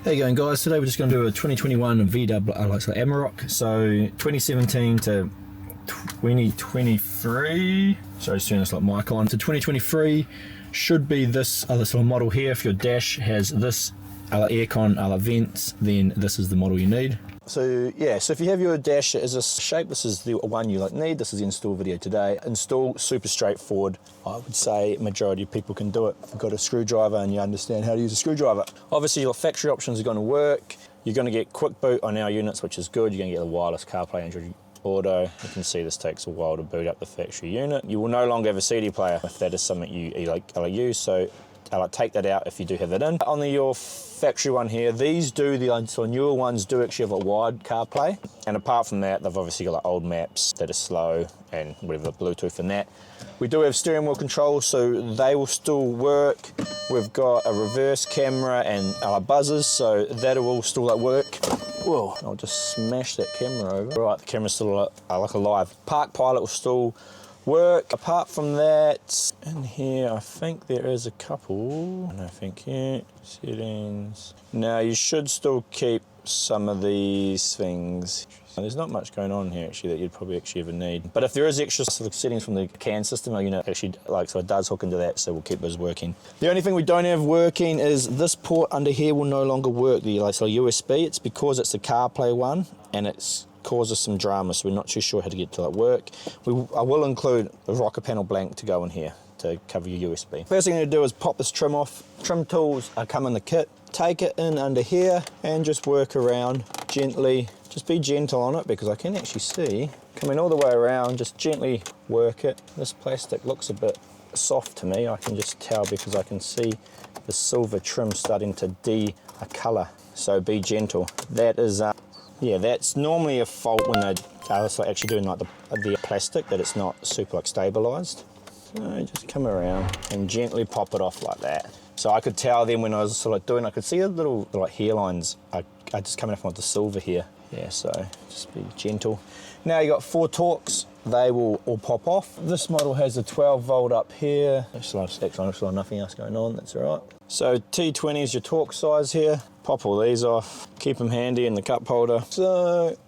How you going, guys? Today we're just going to do a 2021 Vhedia Amarok. So 2017 to 2023. So just turn this like mic on. So 2023 should be this other sort of model here. If your dash has this aircon, vents, then this is the model you need. So yeah, so if you have your dash as a shape, this is the one you need. This is the install video today. Install, super straightforward. I would say majority of people can do it. If you've got a screwdriver and you understand how to use a screwdriver. Obviously your factory options are going to work. You're going to get quick boot on our units, which is good. You're going to get the wireless CarPlay, Android Auto. You can see this takes a while to boot up the factory unit. You will no longer have a CD player if that is something you use. So take that out if you do have that in. On your factory one here, these do, the newer ones do actually have a wide CarPlay, and apart from that, they've obviously got old maps that are slow and whatever, Bluetooth and that. We do have steering wheel control, so they will still work. We've got a reverse camera and buzzers, so that will all still work. Whoa, I'll just smash that camera over. Right, the camera's still like alive. Park Pilot will still work. Apart from that, in here I think there is a couple. No, thank you. Settings. Now you should still keep some of these things. There's not much going on here actually that you'd probably actually ever need. But if there is extra sort of settings from the CAN system, actually so it does hook into that, so we'll keep those working. The only thing we don't have working is this port under here will no longer work. The USB. It's because it's a CarPlay one, and it's causes some drama, so we're not too sure how to get to that work. I will include a rocker panel blank to go in here to cover your USB. First thing you need to do is pop this trim off. Trim tools come in the kit. Take it in under here and just work around gently. Just be gentle on it because I can actually see coming all the way around. Just gently work it. This plastic looks a bit soft to me. I can just tell because I can see the silver trim starting to de-color. So be gentle. That is yeah, that's normally a fault when they're actually doing the plastic, that it's not super stabilized. So just come around and gently pop it off like that. So I could tell then when I was doing, I could see the little hairlines are just coming off with the silver here. Yeah, so just be gentle. Now you got 4 Torx. They will all pop off. This model has a 12 volt up here. Actually nothing else going on, that's all right. So T20 is your Torx size here. Pop all these off, keep them handy in the cup holder. So,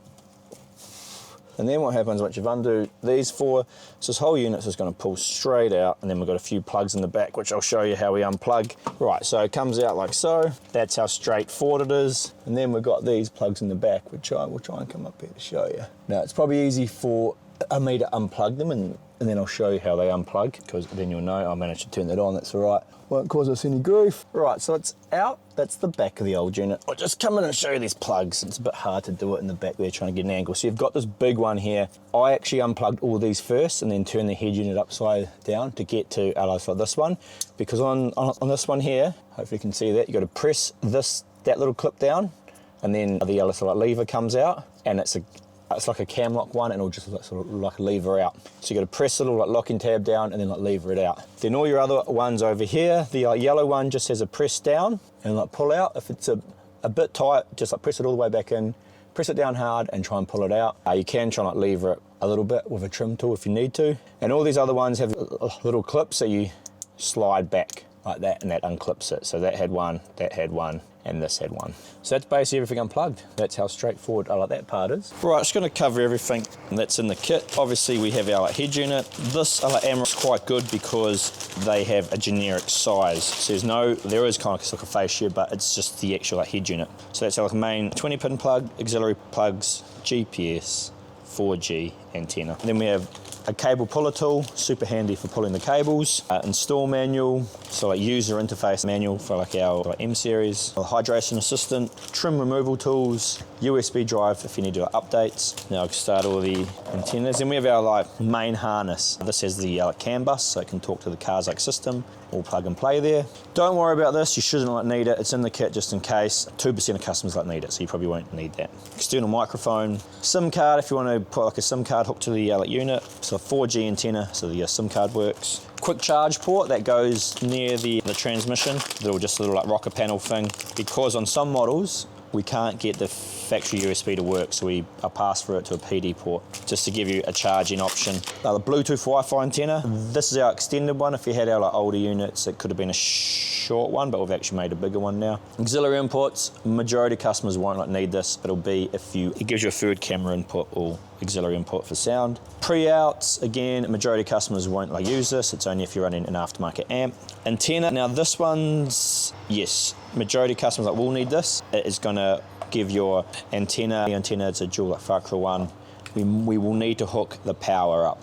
and then what happens once you've undo these 4, so this whole unit's just gonna pull straight out, and then we've got a few plugs in the back, which I'll show you how we unplug. Right, so it comes out like so. That's how straightforward it is. And then we've got these plugs in the back, which I will try and come up here to show you. Now, it's probably easy for me to unplug them, and then I'll show you how they unplug, because then you'll know I managed to turn that on, that's all right. Won't cause us any grief. Right, so it's out. That's the back of the old unit. I'll just come in and show you these plugs. It's a bit hard to do it in the back there, trying to get an angle. So you've got this big one here. I actually unplugged all these first and then turned the head unit upside down to get to like this one. Because on this one here, hopefully you can see that, you got to press that little clip down, and then the lever comes out, and it's like a cam lock one, and it'll just lever out. So you got to press the little locking tab down and then lever it out. Then all your other ones over here, the yellow one just has a press down and pull out. If it's a bit tight, just press it all the way back in, press it down hard and try and pull it out. You can try and lever it a little bit with a trim tool if you need to. And all these other ones have little clips, so you slide back like that and that unclips it. So that had one, and this had one. So that's basically everything unplugged. That's how straightforward that part is. Right, just gonna cover everything that's in the kit. Obviously we have our head unit. This Amarok is quite good because they have a generic size. So there is kind of like a fascia, but it's just the actual head unit. So that's our main 20 pin plug, auxiliary plugs, GPS, 4G antenna. And then we have a cable puller tool, super handy for pulling the cables. Install manual, so user interface manual for our M series. A hydration assistant, trim removal tools, USB drive if you need to do updates. Now I can start all the antennas. Then we have our main harness. This has the CAN bus, so it can talk to the car's system. All plug and play there. Don't worry about this, you shouldn't need it. It's in the kit just in case. 2% of customers need it, so you probably won't need that. External microphone, SIM card if you want to put a SIM card hooked to the unit. So a 4G antenna, so the SIM card works. Quick charge port that goes near the transmission. Just a little rocker panel thing. Because on some models, we can't get the factory USB to work, so we pass through it to a PD port just to give you a charging option. The Bluetooth Wi-Fi antenna, this is our extended one. If you had our older units, it could have been a short one, but we've actually made a bigger one now. Auxiliary inputs, majority of customers won't need this. It'll be it gives you a third camera input or auxiliary input for sound. Pre-outs, again, majority of customers won't use this. It's only if you're running an aftermarket amp. Antenna, now this one's, yes, majority of customers will need this. It is going to give your antenna, it's a dual Fakra one. We will need to hook the power up.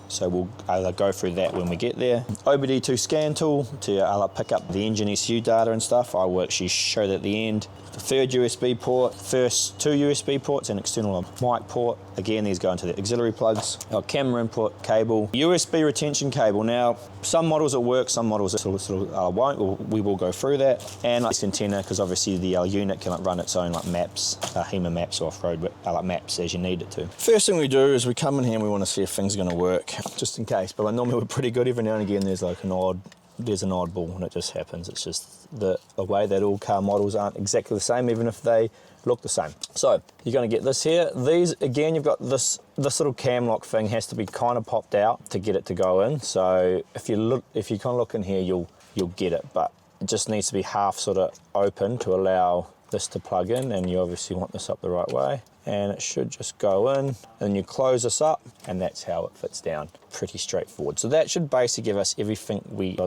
So we'll go through that when we get there. OBD2 scan tool to pick up the engine ECU data and stuff. I will actually show that at the end. The third USB port, first 2 USB ports and external mic port. Again, these go into the auxiliary plugs. Our camera input cable, USB retention cable. Now, some models will work, some models won't. We will go through that. And this antenna, because obviously the unit can run its own maps, HEMA maps, off-road maps as you need it to. First thing we do is we come in here and we want to see if things are going to work, just in case. But normally we're pretty good. Every now and again there's an oddball, and it just happens. It's just the way that all car models aren't exactly the same, even if they look the same. So you're going to get this here. These, again, you've got this little cam lock thing has to be kind of popped out to get it to go in. So if you kind of look in here, you'll get it, but it just needs to be half sort of open to allow this to plug in, and you obviously want this up the right way. And it should just go in, and you close this up, and that's how it fits down. Pretty straightforward. So that should basically give us everything we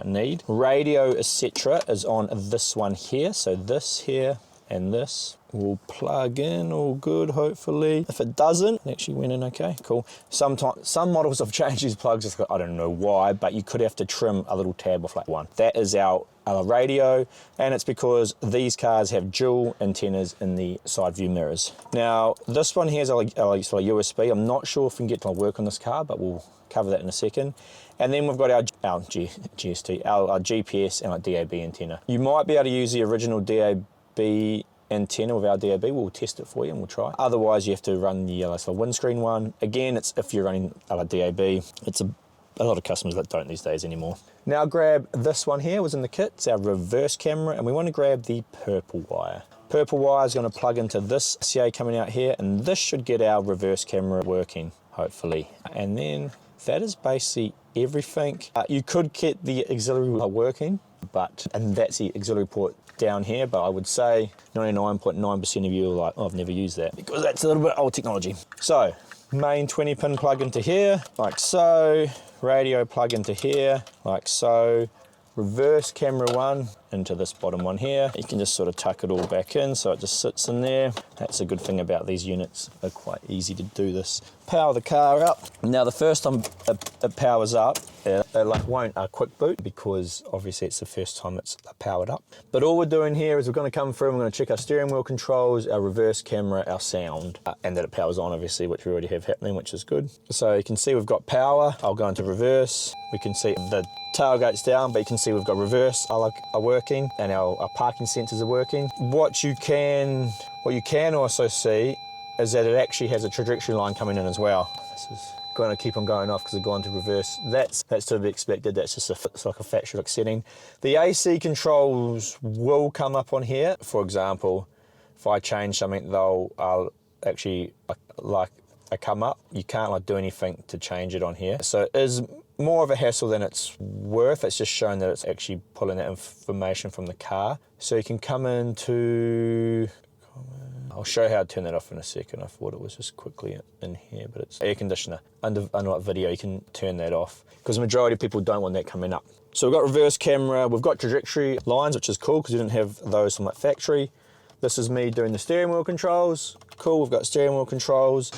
need. Radio, etc. is on this one here. So this here and this will plug in all good, hopefully. If it doesn't, it actually went in okay, cool. Some models have changed these plugs, I don't know why, but you could have to trim a little tab off one. That is our radio, and it's because these cars have dual antennas in the side view mirrors. Now, this one here is a USB. I'm not sure if we can get to work on this car, but we'll cover that in a second. And then we've got our GST, our GPS and our DAB antenna. You might be able to use the original DAB antenna with our DAB. We'll test it for you and we'll try. Otherwise, you have to run the windscreen one. Again, it's if you're running DAB. It's a lot of customers that don't these days anymore. Now grab this one here, was in the kit. It's our reverse camera, and we want to grab the purple wire. Purple wire is going to plug into this CA coming out here, and this should get our reverse camera working, hopefully. And then that is basically everything. You could get the auxiliary working, and that's the auxiliary port down here, but I would say 99.9% of you are like, oh, I've never used that, because that's a little bit old technology. So, main 20 pin plug into here, like so. Radio plug into here, like so. Reverse camera one into this bottom one here. You can just sort of tuck it all back in so it just sits in there. That's a good thing about these units. They're quite easy to do this. Power the car up. Now the first time it powers up, it won't quick boot, because obviously it's the first time it's powered up. But all we're doing here is we're going to come through and we're going to check our steering wheel controls, our reverse camera, our sound, and that it powers on obviously, which we already have happening, which is good. So you can see we've got power. I'll go into reverse. We can see the tailgate's down, but you can see we've got reverse are working, and our parking sensors are working. What you can also see is that it actually has a trajectory line coming in as well. This is going to keep on going off because it's gone to reverse. That's to be expected. That's just it's like a factory setting. The AC controls will come up on here. For example, if I change something, they'll actually come up. You can't do anything to change it on here. So it is more of a hassle than it's worth. It's just showing that it's actually pulling that information from the car. So you can come into, I'll show you how to turn that off in a second. I thought it was just quickly in here, but it's air conditioner. Under Vhedia, you can turn that off, because the majority of people don't want that coming up. So we've got reverse camera, we've got trajectory lines, which is cool because we didn't have those from that factory. This is me doing the steering wheel controls. Cool, we've got steering wheel controls.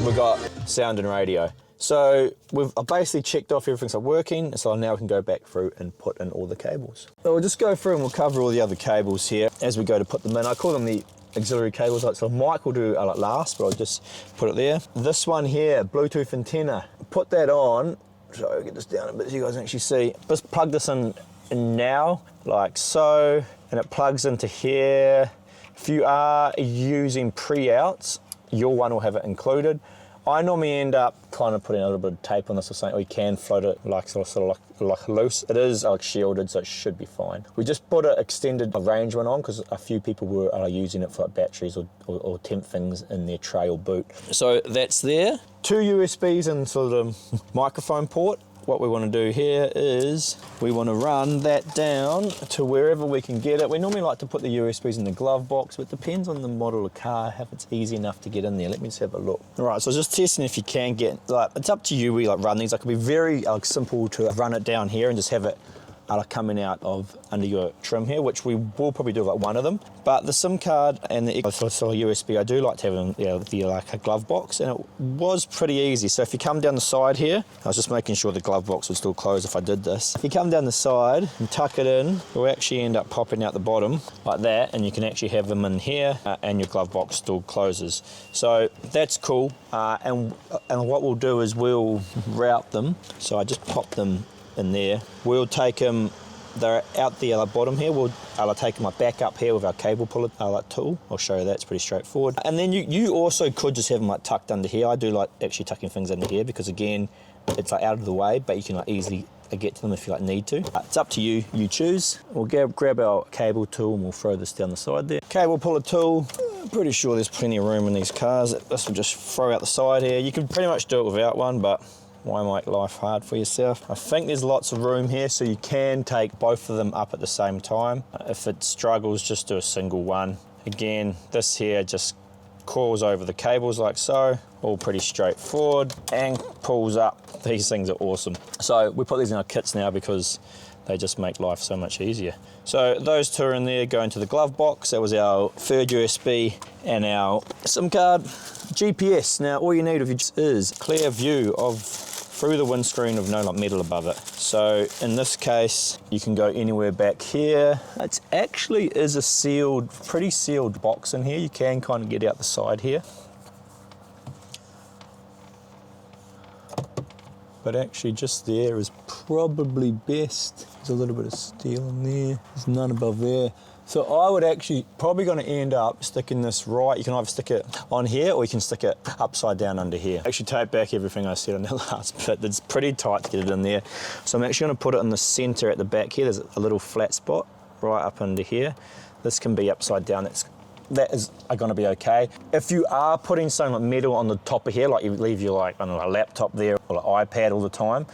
We've got sound and radio. So I've basically checked off everything's working, so now we can go back through and put in all the cables. So we'll just go through and we'll cover all the other cables here as we go to put them in. I call them the auxiliary cables, so Mike will do last, but I'll just put it there. This one here, Bluetooth antenna, put that on. So I'll get this down a bit so you guys can actually see. Just plug this in now, like so, and it plugs into here. If you are using pre-outs, your one will have it included. I normally end up kind of putting a little bit of tape on this or something, or you can float it like sort of like loose. It is like shielded, so it should be fine. We just put an extended range one on because a few people were using it for like batteries or temp things in their tray or boot. So that's there. 2 USBs and sort of microphone port. What we want to do here is we want to run that down to wherever we can get it. We normally like to put the USBs in the glove box, but it depends on the model of car, if it's easy enough to get in there. Let me just have a look. All right, so just testing if you can get, like, it's up to you. We like run these. It could be very simple to run it down here and just have it coming out of under your trim here, which we will probably do like one of them. But the SIM card and the USB, I do like to have in like a glove box, and it was pretty easy. So if you come down the side here, I was just making sure the glove box would still close if I did this. If you come down the side and tuck it in, we'll actually end up popping out the bottom like that, and you can actually have them in here and your glove box still closes. So that's cool. And what we'll do is we'll route them. So I just pop them in there. We'll take them, they're out the bottom here. I'll take them back up here with our cable puller tool. I'll show you that, it's pretty straightforward. And then you also could just have them like tucked under here. I do like actually tucking things under here because again, it's like out of the way, but you can like easily get to them if you like need to. It's up to you, you choose. We'll grab our cable tool and we'll throw this down the side there. Cable puller tool, pretty sure there's plenty of room in these cars. This will just throw out the side here. You can pretty much do it without one, but why make life hard for yourself? I think there's lots of room here, so you can take both of them up at the same time. If it struggles, just do a single one. Again, this here just coils over the cables like so, all pretty straightforward, and pulls up. These things are awesome. So we put these in our kits now because they just make life so much easier. So those two are in there, go into the glove box. That was our third USB and our SIM card. GPS, now all you need is clear view through the windscreen with no metal above it. So in this case, you can go anywhere back here. It actually is a pretty sealed box in here. You can kind of get out the side here. But actually just there is probably best. There's a little bit of steel in there. There's none above there. So I would actually probably going to end up sticking this right. You can either stick it on here or you can stick it upside down under here. Actually take back everything I said on the last bit. It's pretty tight to get it in there. So I'm actually going to put it in the center at the back here. There's a little flat spot right up under here. This can be upside down. That is going to be okay. If you are putting something like metal on the top of here, like you leave your I don't know, a laptop there or an iPad all the time,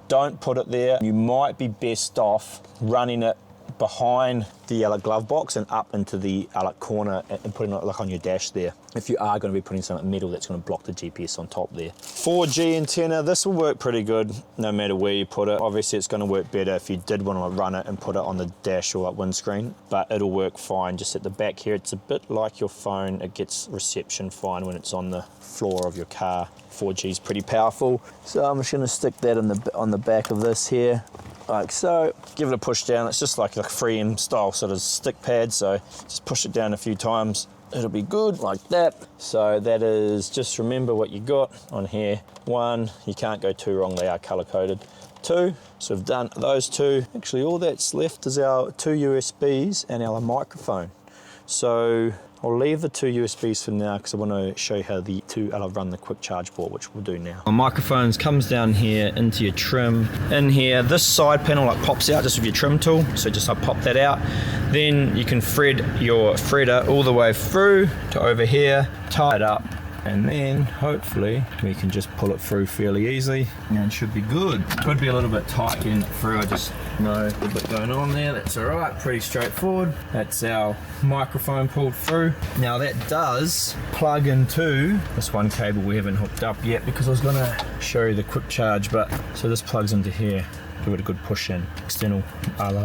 don't put it there. You might be best off running it behind the glove box and up into the corner and putting it like on your dash there. If you are going to be putting something metal that's going to block the GPS on top there. 4G antenna, this will work pretty good no matter where you put it. Obviously it's going to work better if you did want to run it and put it on the dash or windscreen, but it'll work fine just at the back here. It's a bit like your phone, it gets reception fine when it's on the floor of your car. 4G is pretty powerful. So I'm just going to stick that on the back of this here, like so. Give it a push down. It's just like a 3M style sort of stick pad, so just push it down a few times. It'll be good like that. So that is, just remember what you got on here. 1, you can't go too wrong, they are color coded. 2, so we've done those 2. Actually all that's left is our 2 USBs and our microphone. So I'll leave the 2 USBs for now because I want to show you how I'll run the quick charge port, which we'll do now. Our microphones comes down here into your trim. In here, this side panel pops out just with your trim tool. So just pop that out. Then you can thread your threader all the way through to over here, tie it up, and then hopefully we can just pull it through fairly easily and it should be good. Could be a little bit tight getting it through, I just know a bit going on there. That's all right, pretty straightforward. That's our microphone pulled through. Now that does plug into this one cable we haven't hooked up yet because I was gonna show you the quick charge, but so this plugs into here. Give it a good push in, external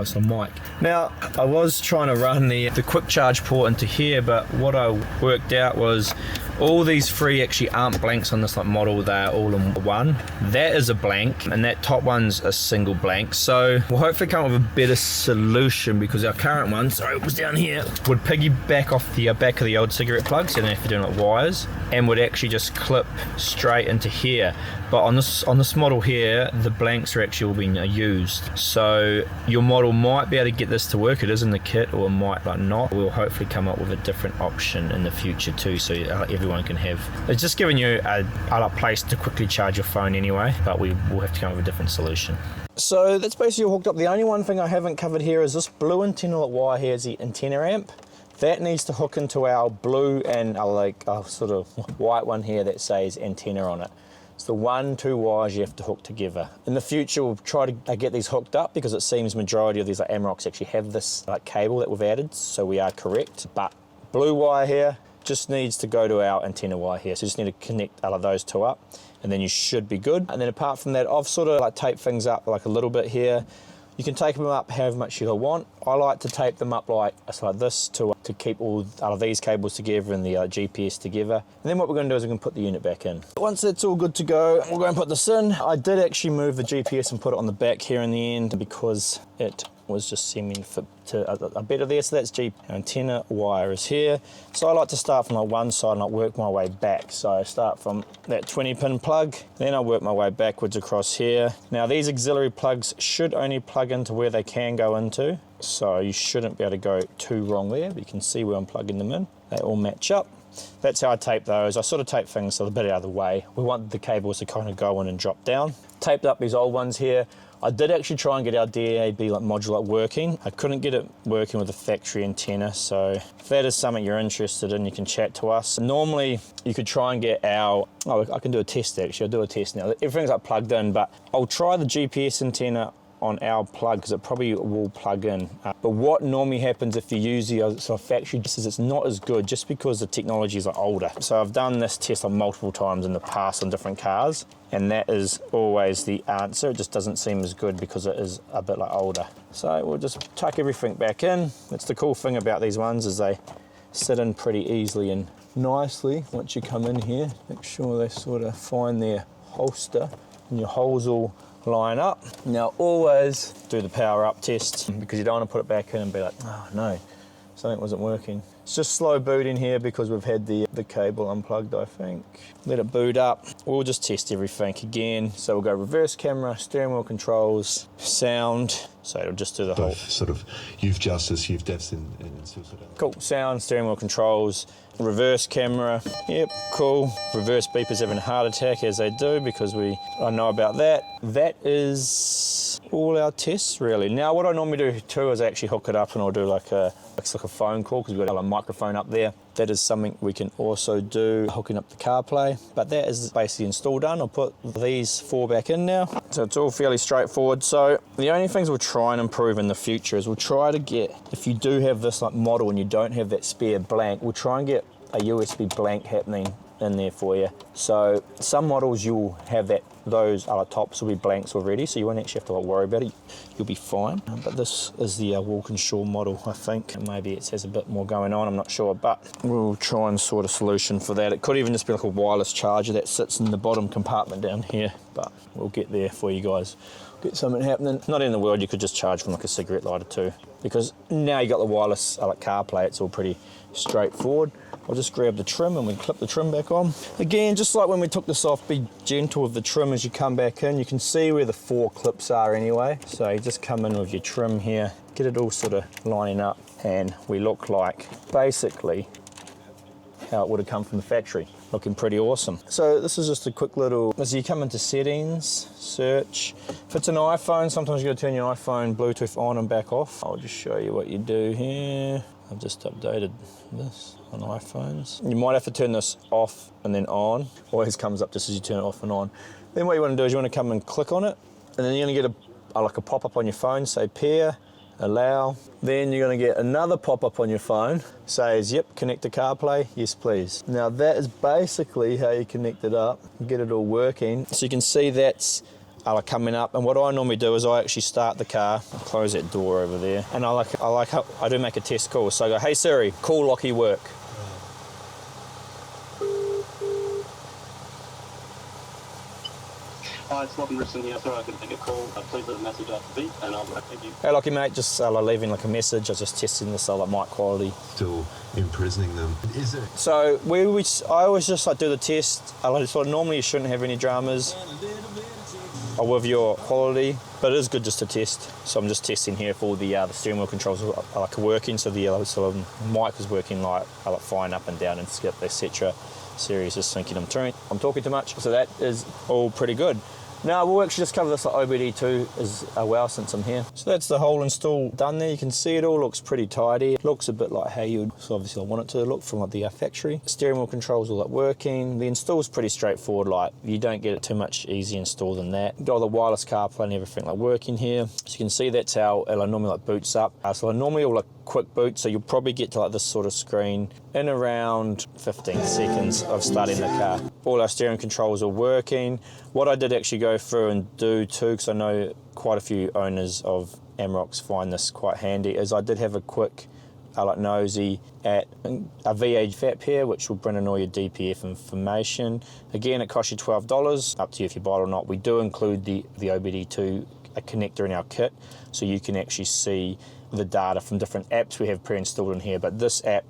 some mic. Now, I was trying to run the quick charge port into here, but what I worked out was all these 3 actually aren't blanks on this model, they're all in one. That is a blank, and that top one's a single blank. So we'll hopefully come up with a better solution because our current one, sorry, it was down here, would piggyback off the back of the old cigarette plug, so you don't have to do it with wires, and would actually just clip straight into here. But on this model here, the blanks are actually all being used. So your model might be able to get this to work, it is in the kit, or it might like not. We'll hopefully come up with a different option in the future too, so everyone can have, it's just giving you a place to quickly charge your phone anyway, but we will have to come up with a different solution. So that's basically hooked up. The only one thing I haven't covered here is this blue antenna wire here is the antenna amp. That needs to hook into our blue and a sort of white one here that says antenna on it. It's the 2 wires you have to hook together. In the future, we'll try to get these hooked up because it seems majority of these Amaroks actually have this cable that we've added, so we are correct. But blue wire here just needs to go to our antenna wire here. So you just need to connect all of those two up and then you should be good. And then apart from that, I've sort of taped things up a little bit here. You can tape them up however much you want. I like to tape them up like this to keep all of these cables together and the GPS together. And then what we're going to do is we're going to put the unit back in. Once that's all good to go, we'll go and put this in. I did actually move the GPS and put it on the back here in the end because it was just seeming fit to a better there. So that's Our antenna wire is here. So I like to start from one side and work my way back. So I start from that 20 pin plug, then I work my way backwards across here. Now these auxiliary plugs should only plug into where they can go into. So you shouldn't be able to go too wrong there, but you can see where I'm plugging them in. They all match up. That's how I tape those. I sort of tape things a bit out of the way. We want the cables to kind of go in and drop down. Taped up these old ones here. I did actually try and get our DAB module working. I couldn't get it working with the factory antenna, so if that is something you're interested in, you can chat to us. Normally, you could try and get I can do a test actually, I'll do a test now. Everything's plugged in, but I'll try the GPS antenna on our plug because it probably will plug in. But what normally happens if you use the factory is it's not as good just because the technologies are older. So I've done this test multiple times in the past on different cars, and that is always the answer. It just doesn't seem as good because it is a bit older. So we'll just tuck everything back in. That's the cool thing about these ones is they sit in pretty easily and nicely once you come in here. Make sure they sort of find their holster and your holes all line up. Now always do the power up test because you don't want to put it back in and be like, oh no, something wasn't working. It's just slow booting here because we've had the cable unplugged, I think. Let it boot up. We'll just test everything again. So we'll go reverse camera, steering wheel controls, sound. So it'll just do the whole sort of youth justice, youth deaths in cool. Sound, steering wheel controls, reverse camera. Yep, cool. Reverse beepers having a heart attack as they do because I know about that. That is all our tests really. Now what I normally do too is actually hook it up and I'll do like a phone call because we've got a microphone up there. That is something we can also do, hooking up the CarPlay. But that is basically installed done. I'll put these 4 back in now. So it's all fairly straightforward. So the only things we'll try and improve in the future is we'll try to get, if you do have this model and you don't have that spare blank, we'll try and get a USB blank happening in there for you. So some models you'll have those tops will be blanks already, so you won't actually have to worry about it. You'll be fine. But this is the Walkinshaw model, I think. Maybe it has a bit more going on, I'm not sure, but we'll try and sort a solution for that. It could even just be like a wireless charger that sits in the bottom compartment down here, but we'll get there for you guys. Get something happening. Not in the world, you could just charge from like a cigarette lighter too, because now you got the wireless CarPlay, it's all pretty straightforward. I'll just grab the trim and we clip the trim back on. Again, just like when we took this off, be gentle with the trim as you come back in. You can see where the 4 clips are anyway. So you just come in with your trim here, get it all sort of lining up, and we look like basically how it would have come from the factory. Looking pretty awesome. So this is just a quick little, as you come into settings, search. If it's an iPhone, sometimes you gotta turn your iPhone Bluetooth on and back off. I'll just show you what you do here. I've just updated this on iPhones. You might have to turn this off and then on. Always comes up just as you turn it off and on. Then what you want to do is you want to come and click on it, and then you're going to get a pop-up on your phone, say pair, allow. Then you're going to get another pop-up on your phone, says, yep, connect to CarPlay, yes please. Now that is basically how you connect it up and get it all working. So you can see that's coming up, and what I normally do is I actually start the car, I'll close that door over there, and I do make a test call. So I go, hey Siri, call Lockie work. Hi, it's Lockie Risson here. Sorry I couldn't take a call. Please leave a message after the beep and I'll thank you. Hey Lockie mate, just leaving like a message. I was just testing this mic quality. Still imprisoning them. Is it? So I always just do the test. Normally you shouldn't have any dramas. with your quality, but it is good just to test. So I'm just testing here if all the steering wheel controls are like working, so the sort of mic is working like fine up and down and skip, etc. Siri's just thinking I'm talking too much, so that is all pretty good. Now we'll actually just cover this like OBD2 as well since I'm here. So that's the whole install done there. You can see it all looks pretty tidy. It looks a bit like how you'd, so obviously I want it to look from like the factory. Steering wheel controls all like working. The install is pretty straightforward, like you don't get it too much easy install than that. Got all the wireless CarPlay and everything like working here. So you can see that's how it normally like boots up. So I normally will like quick boot, so you'll probably get to like this sort of screen in around 15 seconds of starting the car. All our steering controls are working. What I did actually go through and do too, because I know quite a few owners of Amaroks find this quite handy, is I did have a quick like nosy at a Vhedia FAP here, which will bring in all your DPF information. Again, it costs you $12, up to you if you buy it or not. We do include the OBD2 connector in our kit, so you can actually see the data from different apps we have pre-installed in here. But this app,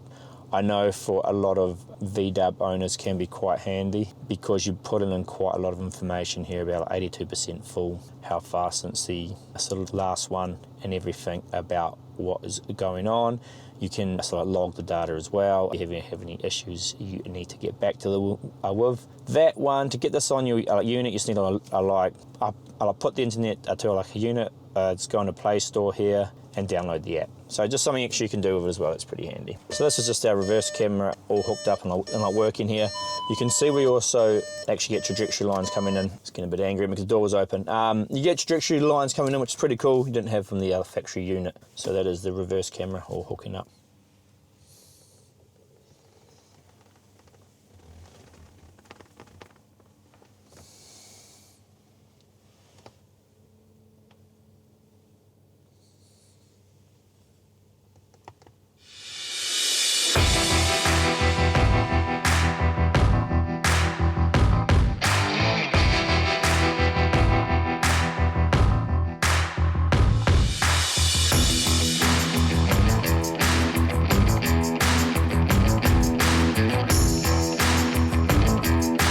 I know for a lot of VW owners can be quite handy, because you put in quite a lot of information here about 82% full, how far since the sort of last one, and everything about what is going on. You can sort of log the data as well. If you have any issues you need to get back to the with that one. To get this on your unit, you just need I'll put the internet to like a unit. It's go into Play Store here and download the app. So just something extra you can do with it as well. It's pretty handy. So this is just our reverse camera all hooked up and like working here. You can see we also actually get trajectory lines coming in. It's getting a bit angry because the door was open. You get trajectory lines coming in, which is pretty cool. You didn't have from the factory unit. So that is the reverse camera all hooking up.